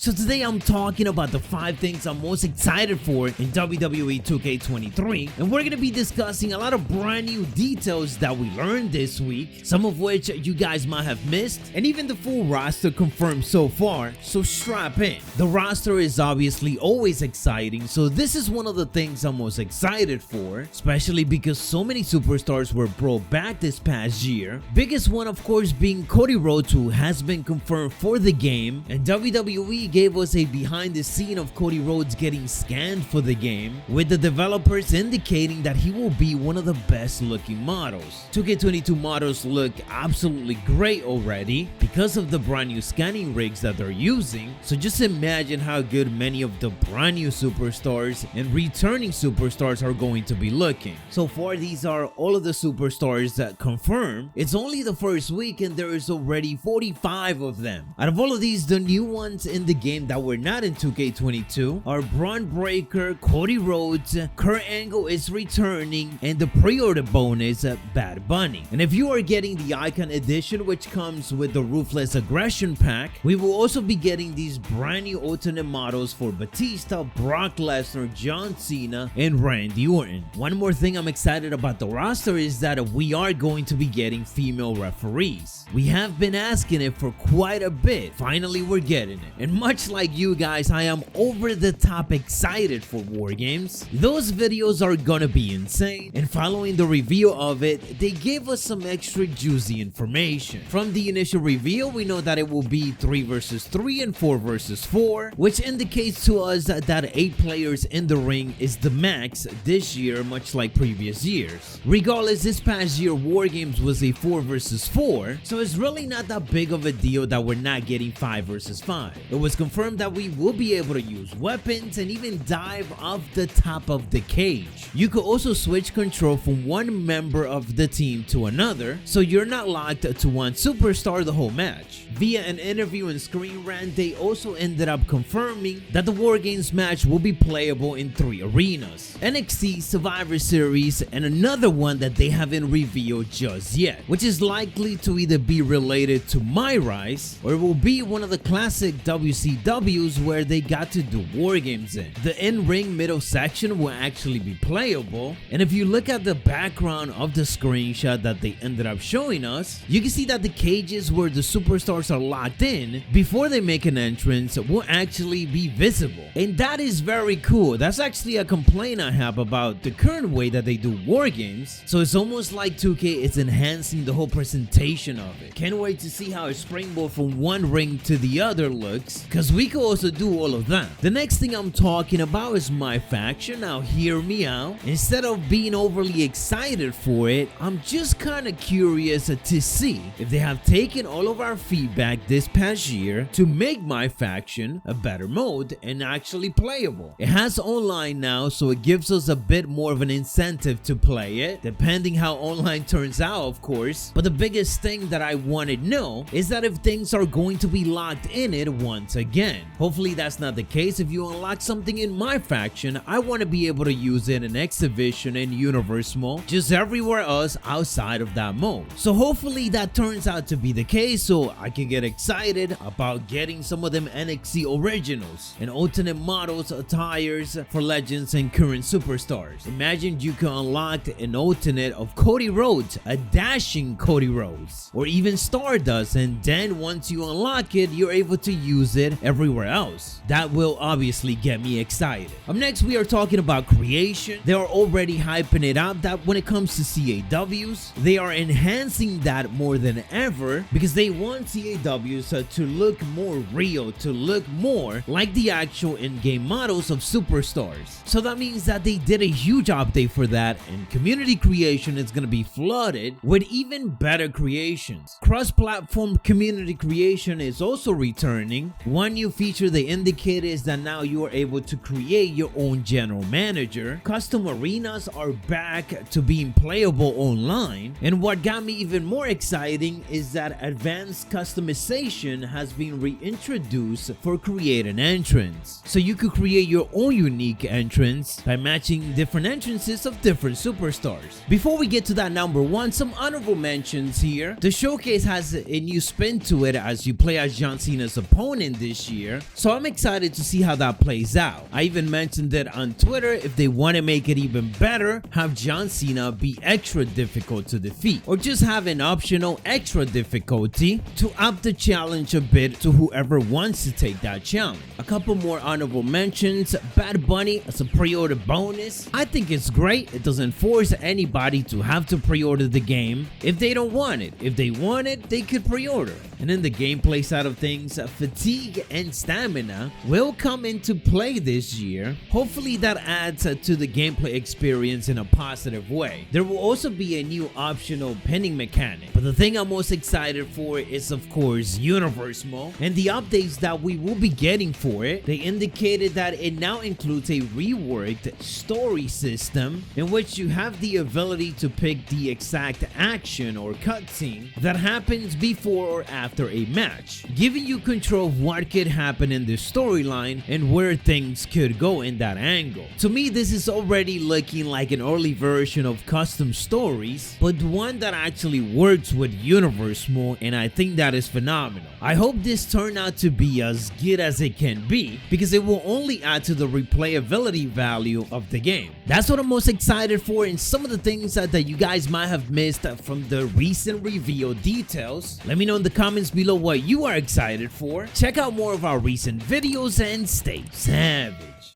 So today I'm talking about the 5 things I'm most excited for in WWE 2K23, and we're gonna be discussing a lot of brand new details that we learned this week, some of which you guys might have missed, and even the full roster confirmed so far, so strap in. The roster is obviously always exciting, so this is one of the things I'm most excited for, especially because so many superstars were brought back this past year. Biggest one of course being Cody Rhodes, who has been confirmed for the game, and WWE gave us a behind the scene of Cody Rhodes getting scanned for the game, with the developers indicating that he will be one of the best looking models. 2K22 models look absolutely great already because of the brand new scanning rigs that they're using, so just imagine how good many of the brand new superstars and returning superstars are going to be looking. So far these are all of the superstars that confirmed. It's only the first week and there is already 45 of them. Out of all of these, the new ones in the game that were not in 2K22 are Braun Breaker, Cody Rhodes, Kurt Angle is returning, and the pre-order bonus Bad Bunny. And if you are getting the Icon Edition, which comes with the Ruthless Aggression pack, we will also be getting these brand new alternate models for Batista, Brock Lesnar, John Cena, and Randy Orton. One more thing I'm excited about the roster is that we are going to be getting female referees. We have been asking it for quite a bit. Finally we're getting it. And much like you guys, I am over the top excited for War Games. Those videos are gonna be insane, and following the reveal of it, they gave us some extra juicy information. From the initial reveal, we know that it will be 3 versus 3 and 4 versus 4, which indicates to us that 8 players in the ring is the max this year, much like previous years. Regardless, this past year War Games was a 4 versus 4, so it's really not that big of a deal that we're not getting 5 versus 5. It was confirmed that we will be able to use weapons and even dive off the top of the cage. You could also switch control from one member of the team to another, so you're not locked to one superstar the whole match. Via an interview and screen rant, they also ended up confirming that the War Games match will be playable in 3 arenas: NXT, Survivor Series, and another one that they haven't revealed just yet, which is likely to either be related to My Rise or it will be one of the classic WCWs where they got to do War Games in. The in-ring middle section will actually be playable, and if you look at the background of the screenshot that they ended up showing us, you can see that the cages where the superstars are locked in before they make an entrance will actually be visible, and that is very cool. That's actually a complaint I have about the current way that they do War Games, so it's almost like 2K is enhancing the whole presentation of it. Can't wait to see how a springboard from one ring to the other looks, because we could also do all of that. The next thing I'm talking about is MyFaction. Now hear me out. Instead of being overly excited for it, I'm just kind of curious to see if they have taken all of our feedback this past year to make MyFaction a better mode and actually playable. It has online now, so it gives us a bit more of an incentive to play it, depending how online turns out of course. But the biggest thing that I want to know is that if things are going to be locked in it once again. Hopefully that's not the case. If you unlock something in MyFaction, I want to be able to use it in Exhibition and Universe mode, just everywhere else outside of that mode. So hopefully that turns out to be the case, so I can get excited about getting some of them NXT originals and alternate models, attires for legends and current superstars. Imagine you can unlock an alternate of Cody Rhodes, a dashing Cody Rhodes, or even Stardust, and then once you unlock it, you're able to use it everywhere else. That will obviously get me excited. Up next, we are talking about creation. They are already hyping it up that when it comes to CAWs, they are enhancing that more than ever because they want CAWs to look more real, to look more like the actual in-game models of superstars. So that means that they did a huge update for that, and community creation is going to be flooded with even better creations. Cross-platform community creation is also returning. One new feature they indicated is that now you are able to create your own general manager. Custom arenas are back to being playable online, and what got me even more exciting is that advanced customization has been reintroduced for create an entrance. So you could create your own unique entrance by matching different entrances of different superstars. Before we get to that number one, some honorable mentions here. The showcase has a new spin to it as you play as John Cena's opponent this this year, so I'm excited to see how that plays out. I even mentioned it on Twitter. If they want to make it even better, have John Cena be extra difficult to defeat, or just have an optional extra difficulty to up the challenge a bit to whoever wants to take that challenge. A couple more honorable mentions: Bad Bunny as a pre-order bonus. I think it's great. It doesn't force anybody to have to pre-order the game if they don't want it. If they want it, they could pre-order. And in the gameplay side of things, fatigue and stamina will come into play this year. Hopefully that adds to the gameplay experience in a positive way. There will also be a new optional pinning mechanic, but the thing I'm most excited for is of course Universe Mode and the updates that we will be getting for it. They indicated that it now includes a reworked story system in which you have the ability to pick the exact action or cutscene that happens before or after a match, giving you control of what could happen in the storyline and where things could go in that angle. To me, this is already looking like an early version of custom stories, but one that actually works with Universe Mode, and I think that is phenomenal. I hope this turned out to be as good as it can be, because it will only add to the replayability value of the game. That's what I'm most excited for, and some of the things that you guys might have missed from the recent reveal details. Let me know in the comments below what you are excited for. Check out more of our recent videos and stay savage.